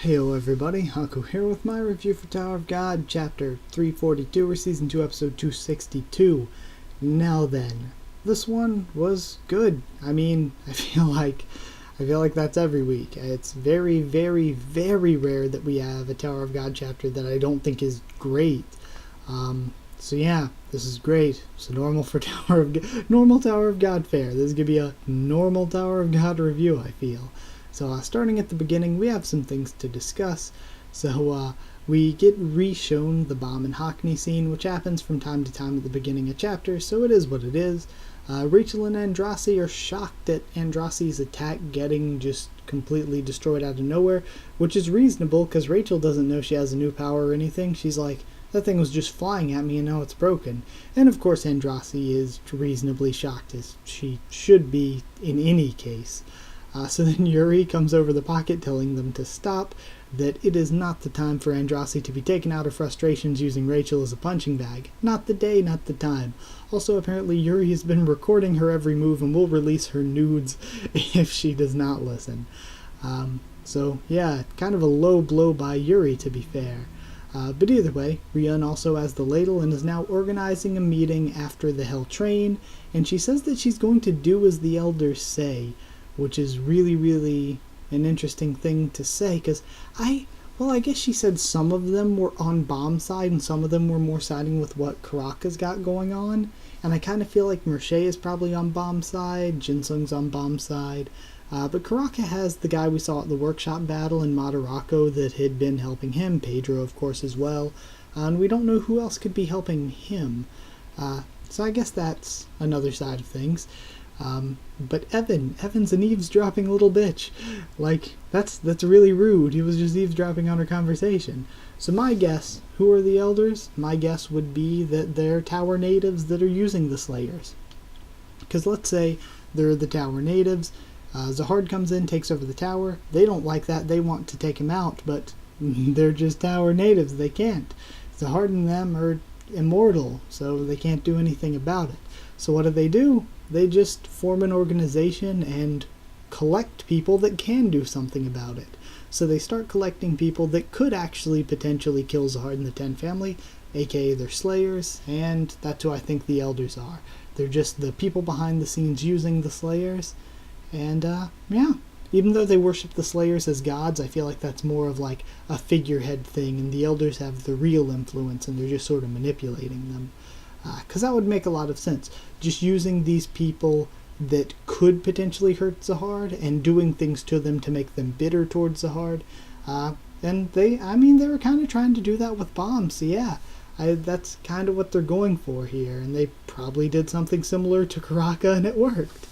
Heyo everybody, Haku here with my review for Tower of God, Chapter 342, or Season 2, Episode 262. Now then, this one was good. I feel like that's every week. It's very, very, very rare that we have a Tower of God chapter that I don't think is great. So yeah, this is great. So normal Tower of God fare. This is gonna be a normal Tower of God review, I feel. So starting at the beginning, we have some things to discuss. So we get re-shown the Bomb and Hockney scene, which happens from time to time at the beginning of chapters, so it is what it is. Rachel and Andraste are shocked at Andraste's attack getting just completely destroyed out of nowhere, which is reasonable because Rachel doesn't know she has a new power or anything. She's like, that thing was just flying at me and now it's broken. And of course Andraste is reasonably shocked, as she should be in any case. So then Yuri comes over the pocket telling them to stop, that it is not the time for Andraste to be taken out of frustrations using Rachel as a punching bag. Not the day, not the time. Also, apparently Yuri has been recording her every move and will release her nudes if she does not listen. So yeah, kind of a low blow by Yuri, to be fair. But either way, Ryun also has the ladle and is now organizing a meeting after the Hell Train, and she says that she's going to do as the elders say, which is really, really an interesting thing to say, because I guess she said some of them were on Bomb's side and some of them were more siding with what Karaka's got going on, and I kind of feel like Merche is probably on Bomb's side, Jinsung's on Bomb's side, but Karaka has the guy we saw at the workshop battle in Madarako that had been helping him, Pedro of course as well, and we don't know who else could be helping him, so I guess that's another side of things. But Evan's an eavesdropping little bitch. Like, that's really rude. He was just eavesdropping on her conversation. So my guess, who are the elders? My guess would be that they're tower natives that are using the Slayers. Because let's say they're the tower natives. Zahard comes in, takes over the tower. They don't like that. They want to take him out, but they're just tower natives. They can't. Zahard and them are immortal, so they can't do anything about it. So what do? They just form an organization and collect people that can do something about it. So they start collecting people that could actually potentially kill Zahard and the Ten family, aka their Slayers, and that's who I think the Elders are. They're just the people behind the scenes using the Slayers, and yeah. Even though they worship the Slayers as gods, I feel like that's more of like a figurehead thing, and the Elders have the real influence, and they're just sort of manipulating them. Because that would make a lot of sense. Just using these people that could potentially hurt Zahard and doing things to them to make them bitter towards Zahard. And they were kind of trying to do that with Bomb, so yeah. That's kind of what they're going for here, and they probably did something similar to Karaka and it worked.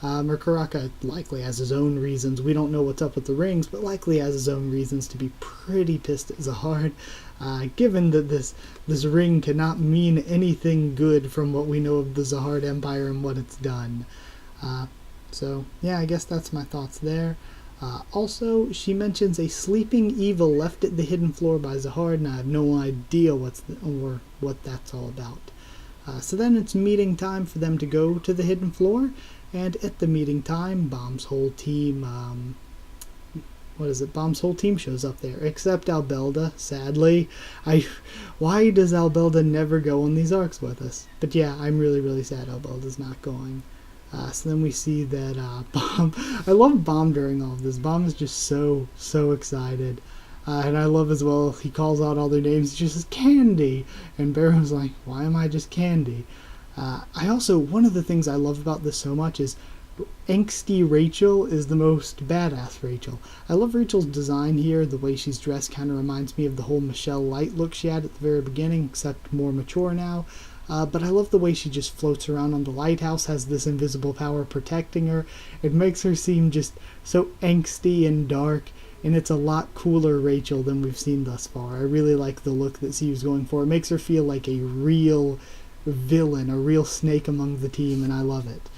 Or Karaka likely has his own reasons. We don't know what's up with the rings, but likely has his own reasons to be pretty pissed at Zahard, given that this ring cannot mean anything good from what we know of the Zahard Empire and what it's done. So yeah, I guess that's my thoughts there. Also, she mentions a sleeping evil left at the hidden floor by Zahard, and I have no idea what that's all about. So then it's meeting time for them to go to the hidden floor. And at the meeting time, Bomb's whole team, Bomb's whole team shows up there, except Albelda, sadly. Why does Albelda never go on these arcs with us? But yeah, I'm really, really sad Albelda's not going. So then we see that Bomb, I love Bomb during all of this. Bomb is just so excited. And I love as well, he calls out all their names, he just says, Candy! And Barrow's like, why am I just Candy? One of the things I love about this so much is angsty Rachel is the most badass Rachel. I love Rachel's design here. The way she's dressed kind of reminds me of the whole Michelle Light look she had at the very beginning, except more mature now. But I love the way she just floats around on the lighthouse, has this invisible power protecting her. It makes her seem just so angsty and dark, and it's a lot cooler Rachel than we've seen thus far. I really like the look that she was going for. It makes her feel like a real villain, a real snake among the team, and I love it.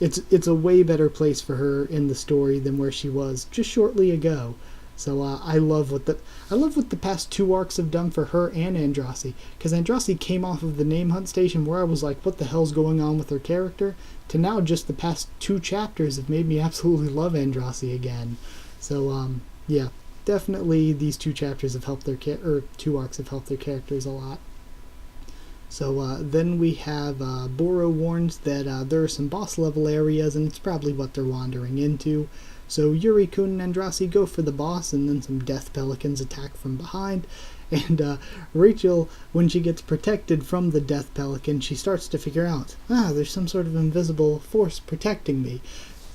It's a way better place for her in the story than where she was just shortly ago. So I love what the past two arcs have done for her and Andraste, because Andraste came off of the name hunt station where I was like, what the hell's going on with her character, to now just the past two chapters have made me absolutely love Andraste again. So yeah, definitely these two chapters have helped or two arcs have helped their characters a lot. So then we have Boro warns that there are some boss level areas, and it's probably what they're wandering into. So Yuri, Kun, and Andrasi go for the boss, and then some death pelicans attack from behind. And Rachel, when she gets protected from the death pelican, she starts to figure out, there's some sort of invisible force protecting me.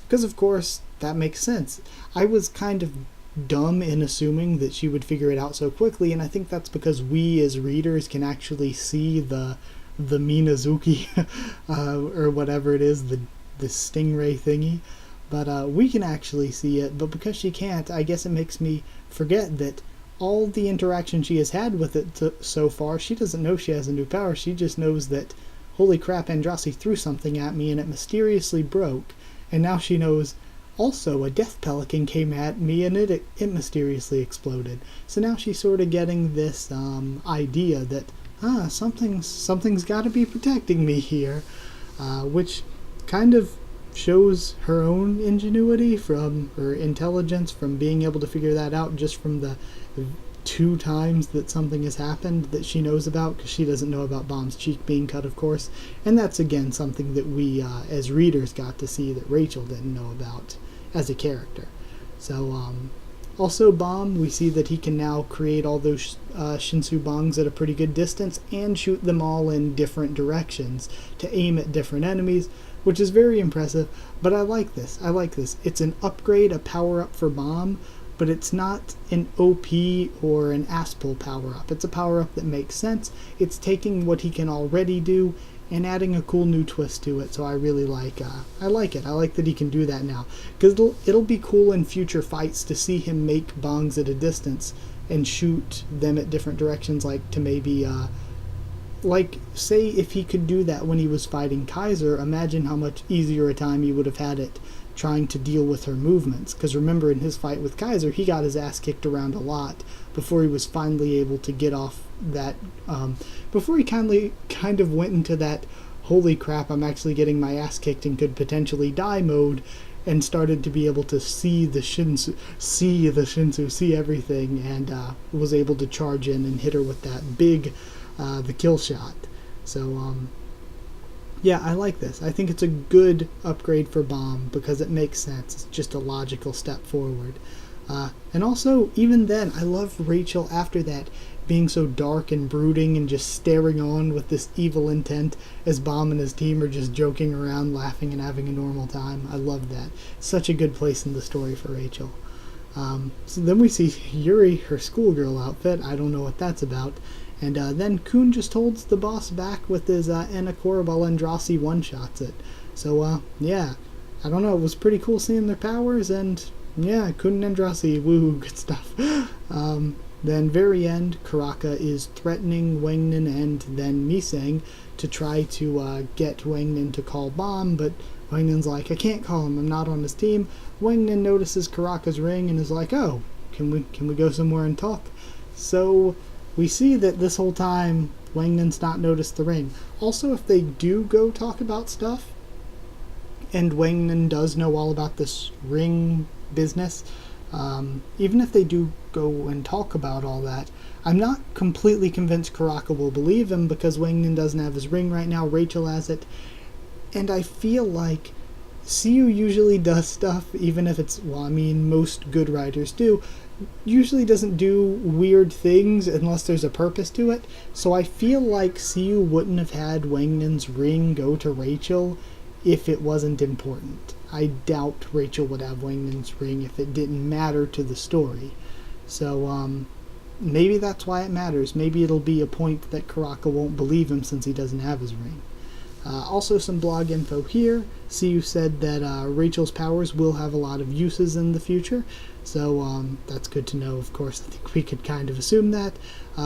Because, of course, that makes sense. I was kind of dumb in assuming that she would figure it out so quickly, and I think that's because we as readers can actually see the Minazuki, or whatever it is, the stingray thingy. But we can actually see it, but because she can't, I guess it makes me forget that all the interaction she has had with it so far, she doesn't know she has a new power. She just knows that, holy crap, Andrasi threw something at me and it mysteriously broke. And now she knows, also, a death pelican came at me and it mysteriously exploded. So now she's sort of getting this idea that, something's got to be protecting me here, which kind of shows her own ingenuity or intelligence from being able to figure that out just from the 2 times that something has happened that she knows about, because she doesn't know about Bomb's cheek being cut, of course. And that's, again, something that we, as readers, got to see that Rachel didn't know about as a character. So, also Bomb, we see that he can now create all those Shinsu bongs at a pretty good distance and shoot them all in different directions to aim at different enemies, which is very impressive. But I like this. It's an upgrade, a power-up for Bomb, but it's not an OP or an Aspel power-up. It's a power-up that makes sense. It's taking what he can already do and adding a cool new twist to it, so I really like it. I like that he can do that now, because it'll be cool in future fights to see him make bongs at a distance and shoot them at different directions, like to maybe, say if he could do that when he was fighting Kaiser, imagine how much easier a time he would have had it trying to deal with her movements. Because remember, in his fight with Kaiser, he got his ass kicked around a lot before he was finally able to get off that, before he kind of went into that, holy crap, I'm actually getting my ass kicked and could potentially die mode, and started to be able to see the Shinsu, see everything, and was able to charge in and hit her with that big, the kill shot. So, yeah, I like this. I think it's a good upgrade for Bomb because it makes sense. It's just a logical step forward. And also, even then, I love Rachel after that being so dark and brooding and just staring on with this evil intent as Bomb and his team are just joking around, laughing and having a normal time. I love that. Such a good place in the story for Rachel. So then we see Yuri, her schoolgirl outfit. I don't know what that's about. And then Kun just holds the boss back with his Enakor while Andrasi one-shots it. So, yeah, I don't know, it was pretty cool seeing their powers, and yeah, Kun and Andrasi, woo, good stuff. Then very end, Karaka is threatening Wangnan and then Misang to try to get Wangnan to call Bomb, but Wangnan's like, I can't call him, I'm not on his team. Wangnan notices Karaka's ring and is like, oh, can we go somewhere and talk? So we see that this whole time Wangnan's not noticed the ring. Also, if they do go talk about stuff, and Wangnan does know all about this ring business, even if they do go and talk about all that, I'm not completely convinced Karaka will believe him because Wangnan doesn't have his ring right now, Rachel has it, and I feel like Siu usually does stuff, even if it's, well, I mean, most good writers do, usually doesn't do weird things unless there's a purpose to it, so I feel like Siu wouldn't have had Wangnan's ring go to Rachel if it wasn't important. I doubt Rachel would have Wangnan's ring if it didn't matter to the story. So, maybe that's why it matters. Maybe it'll be a point that Karaka won't believe him since he doesn't have his ring. Also some blog info here. Siu said that Rachel's powers will have a lot of uses in the future, so that's good to know. Of course, I think we could kind of assume that.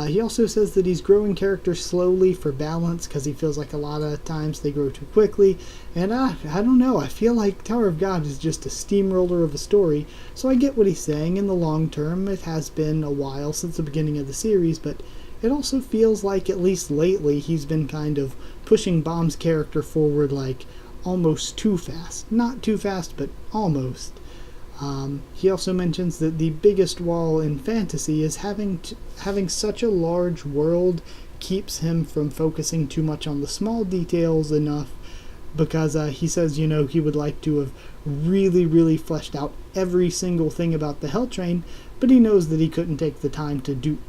He also says that he's growing characters slowly for balance because he feels like a lot of times they grow too quickly, and I don't know, I feel like Tower of God is just a steamroller of a story, so I get what he's saying. In the long term, it has been a while since the beginning of the series, but it also feels like, at least lately, he's been kind of pushing Bomb's character forward like almost too fast. Not too fast, but almost. He also mentions that the biggest wall in fantasy is having such a large world keeps him from focusing too much on the small details enough, because he says, he would like to have really, really fleshed out every single thing about the Hell Train, but he knows that he couldn't take the time to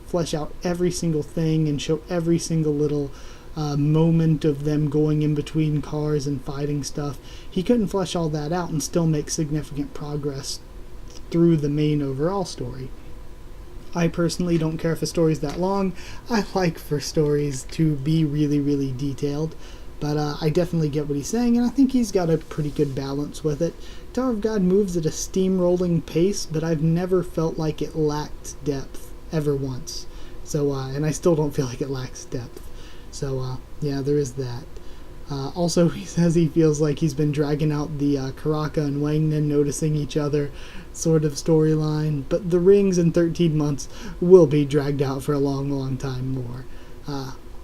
flesh out every single thing and show every single little moment of them going in between cars and fighting stuff. He couldn't flesh all that out and still make significant progress through the main overall story. I personally don't care if a story's that long. I like for stories to be really, really detailed, but I definitely get what he's saying, and I think he's got a pretty good balance with it. Tower of God moves at a steamrolling pace, but I've never felt like it lacked depth, ever once. So, and I still don't feel like it lacks depth. So, yeah, there is that. Also, he says he feels like he's been dragging out the Karaka and Wangnan noticing each other sort of storyline, but the rings in 13 months will be dragged out for a long, long time more.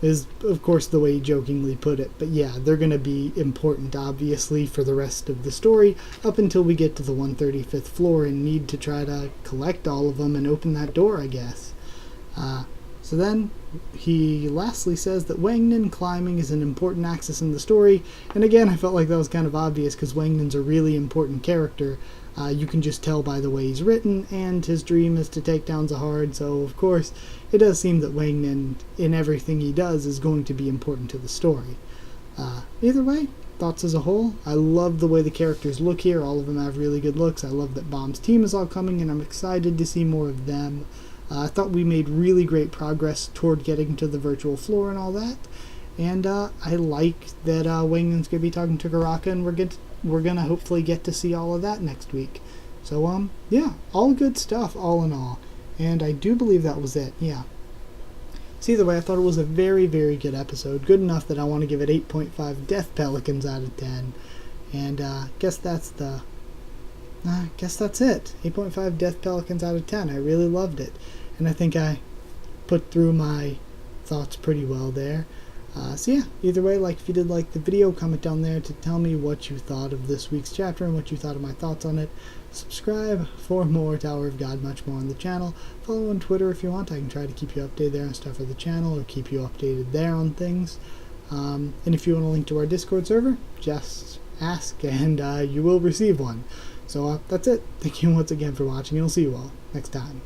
Is, of course, the way he jokingly put it, but yeah, they're going to be important, obviously, for the rest of the story, up until we get to the 135th floor and need to try to collect all of them and open that door, I guess. So then, he lastly says that Wangnan climbing is an important axis in the story, and again, I felt like that was kind of obvious because Wangnan's a really important character. You can just tell by the way he's written, and his dream is to take down Zahard, so of course, it does seem that Wangnan, in everything he does, is going to be important to the story. Either way, thoughts as a whole, I love the way the characters look here. All of them have really good looks. I love that Bomb's team is all coming, and I'm excited to see more of them. I thought we made really great progress toward getting to the virtual floor and all that, and I like that Wangnan's going to be talking to Karaka, and we're going to hopefully get to see all of that next week. So, yeah, all good stuff, all in all, and I do believe that was it, yeah. So either way, I thought it was a very, very good episode, good enough that I want to give it 8.5 Death Pelicans out of 10, and guess that's it. 8.5 Death Pelicans out of 10. I really loved it. And I think I put through my thoughts pretty well there. So yeah, either way, if you did like the video, comment down there to tell me what you thought of this week's chapter and what you thought of my thoughts on it. Subscribe for more Tower of God, much more on the channel. Follow on Twitter if you want. I can try to keep you updated there on stuff for the channel or keep you updated there on things. And if you want a link to our Discord server, just ask and you will receive one. So that's it. Thank you once again for watching, and I'll see you all next time.